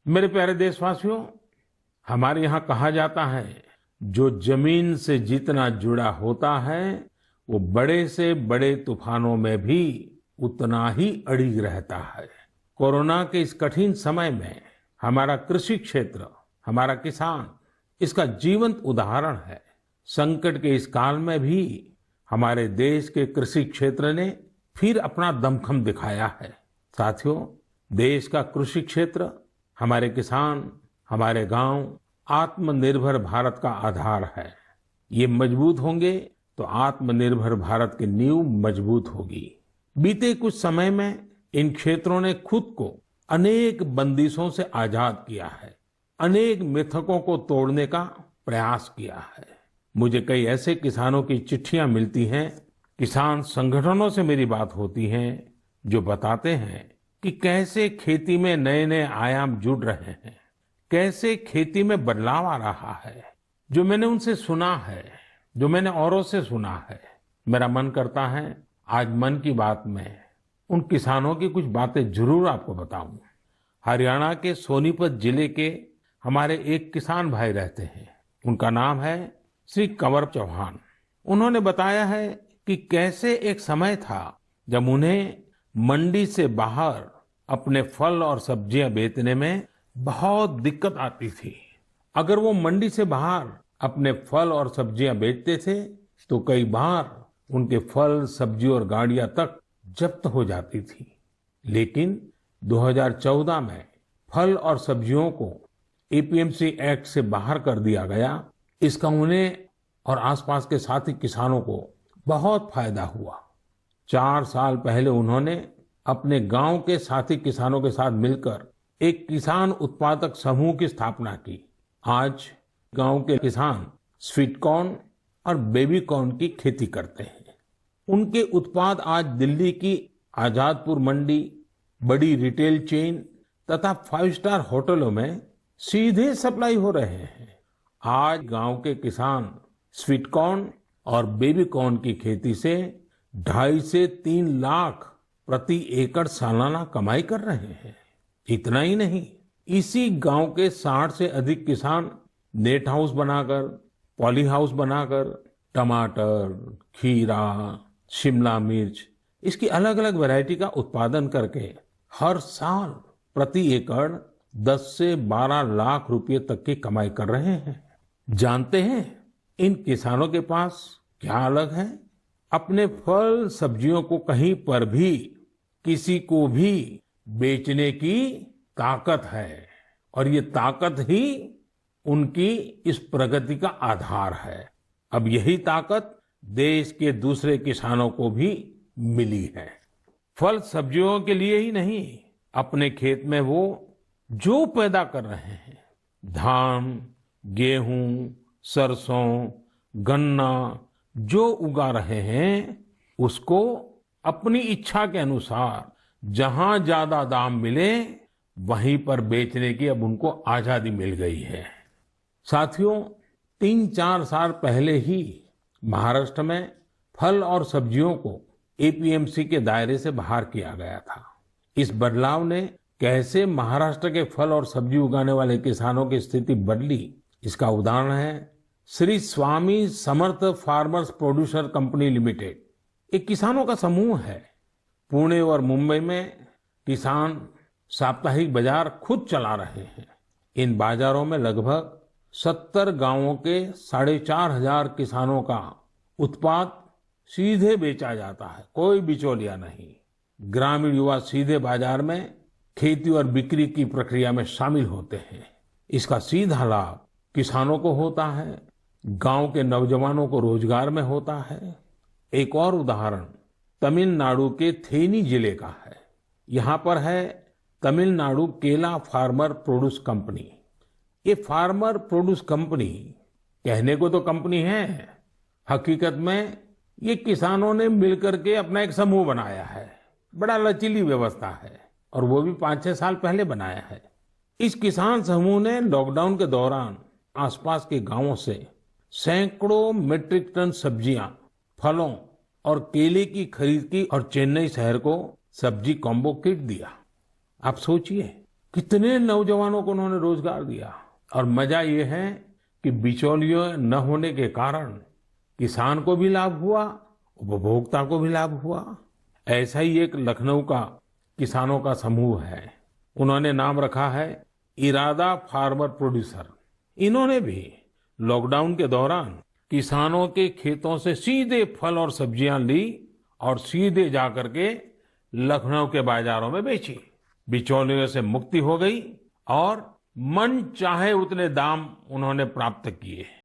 मेरे प्यारे देशवासियों, हमारे यहाँ कहा जाता है, जो जमीन से जितना जुड़ा होता है वो बड़े से बड़े तूफानों में भी उतना ही अड़िग रहता है। कोरोना के इस कठिन समय में हमारा कृषि क्षेत्र, हमारा किसान इसका जीवंत उदाहरण है। संकट के इस काल में भी हमारे देश के कृषि क्षेत्र ने फिर अपना दमखम दिखाया है। साथियों, देश का कृषि क्षेत्र, हमारे किसान, हमारे गांव आत्मनिर्भर भारत का आधार है। ये मजबूत होंगे तो आत्मनिर्भर भारत की नींव मजबूत होगी। बीते कुछ समय में इन क्षेत्रों ने खुद को अनेक बंदिशों से आजाद किया है, अनेक मिथकों को तोड़ने का प्रयास किया है। मुझे कई ऐसे किसानों की चिट्ठियां मिलती हैं, किसान संगठनों से मेरी बात होती है, जो बताते हैं कि कैसे खेती में नए नए आयाम जुड़ रहे हैं, कैसे खेती में बदलाव आ रहा है। जो मैंने उनसे सुना है, जो मैंने औरों से सुना है, मेरा मन करता है आज मन की बात में उन किसानों की कुछ बातें जरूर आपको बताऊं। हरियाणा के सोनीपत जिले के हमारे एक किसान भाई रहते हैं, उनका नाम है श्री कंवर चौहान। उन्होंने बताया है कि कैसे एक समय था जब उन्हें मंडी से बाहर अपने फल और सब्जियां बेचने में बहुत दिक्कत आती थी। अगर वो मंडी से बाहर अपने फल और सब्जियां बेचते थे तो कई बार उनके फल, सब्जी और गाड़ियां तक जब्त हो जाती थी। लेकिन 2014 में फल और सब्जियों को एपीएमसी एक्ट से बाहर कर दिया गया। इसका उन्हें और आसपास के साथी किसानों को बहुत फायदा हुआ। 4 साल पहले उन्होंने अपने गांव के साथी किसानों के साथ मिलकर एक किसान उत्पादक समूह की स्थापना की। आज गांव के किसान स्वीट कॉर्न और बेबी कॉर्न की खेती करते हैं। उनके उत्पाद आज दिल्ली की आजादपुर मंडी, बड़ी रिटेल चेन तथा 5 स्टार होटलों में सीधे सप्लाई हो रहे हैं। आज गांव के किसान स्वीट कॉर्न और बेबी कॉर्न की खेती से 2.5 से 3 लाख प्रति एकड़ सालाना कमाई कर रहे हैं। इतना ही नहीं, इसी गांव के 60 से अधिक किसान नेट हाउस बनाकर, पॉली हाउस बनाकर टमाटर, खीरा, शिमला मिर्च, इसकी अलग अलग वैरायटी का उत्पादन करके हर साल प्रति एकड़ 10 से 12 लाख रुपए तक की कमाई कर रहे हैं। जानते हैं इन किसानों के पास क्या अलग है? अपने फल सब्जियों को कहीं पर भी किसी को भी बेचने की ताकत है, और ये ताकत ही उनकी इस प्रगति का आधार है। अब यही ताकत देश के दूसरे किसानों को भी मिली है। फल सब्जियों के लिए ही नहीं, अपने खेत में वो जो पैदा कर रहे हैं, धान, गेहूं, सरसों, गन्ना जो उगा रहे हैं, उसको अपनी इच्छा के अनुसार जहां ज्यादा दाम मिले वहीं पर बेचने की अब उनको आजादी मिल गई है। साथियों, 3-4 साल पहले ही महाराष्ट्र में फल और सब्जियों को एपीएमसी के दायरे से बाहर किया गया था। इस बदलाव ने कैसे महाराष्ट्र के फल और सब्जी उगाने वाले किसानों की स्थिति बदली, इसका उदाहरण है Shri Swami Samarth farmers producer company limited. एक किसानों का समूह है। पुणे और मुंबई में किसान साप्ताहिक बाजार खुद चला रहे हैं। इन बाजारों में लगभग 70 गांवों के 4,500 किसानों का उत्पाद सीधे बेचा जाता है, कोई बिचौलिया नहीं। ग्रामीण युवा सीधे बाजार में खेती और बिक्री की प्रक्रिया में शामिल होते हैं। इसका सीधा लाभ किसानों को होता है, गांव के नौजवानों को रोजगार में होता है। एक और उदाहरण तमिलनाडु के थेनी जिले का है। यहाँ पर है तमिलनाडु केला फार्मर प्रोड्यूस कंपनी। ये फार्मर प्रोड्यूस कंपनी कहने को तो कंपनी है, हकीकत में ये किसानों ने मिलकर के अपना एक समूह बनाया है। बड़ा लचीली व्यवस्था है और वो भी 5-6 साल पहले बनाया है। इस किसान समूह ने लॉकडाउन के दौरान आसपास के गांवों से सैकड़ों मीट्रिक टन सब्जियां, फलों और केले की खरीद की और चेन्नई शहर को सब्जी कॉम्बो किट दिया। आप सोचिए, कितने नौजवानों को उन्होंने रोजगार दिया। और मजा ये है कि बिचौलियों न होने के कारण किसान को भी लाभ हुआ, उपभोक्ता को भी लाभ हुआ। ऐसा ही एक लखनऊ का किसानों का समूह है, उन्होंने नाम रखा है इरादा फार्मर प्रोड्यूसर। इन्होंने भी लॉकडाउन के दौरान किसानों के खेतों से सीधे फल और सब्जियां ली और सीधे जाकर के लखनऊ के बाजारों में बेची। बिचौलियों से मुक्ति हो गई और मन चाहे उतने दाम उन्होंने प्राप्त किए।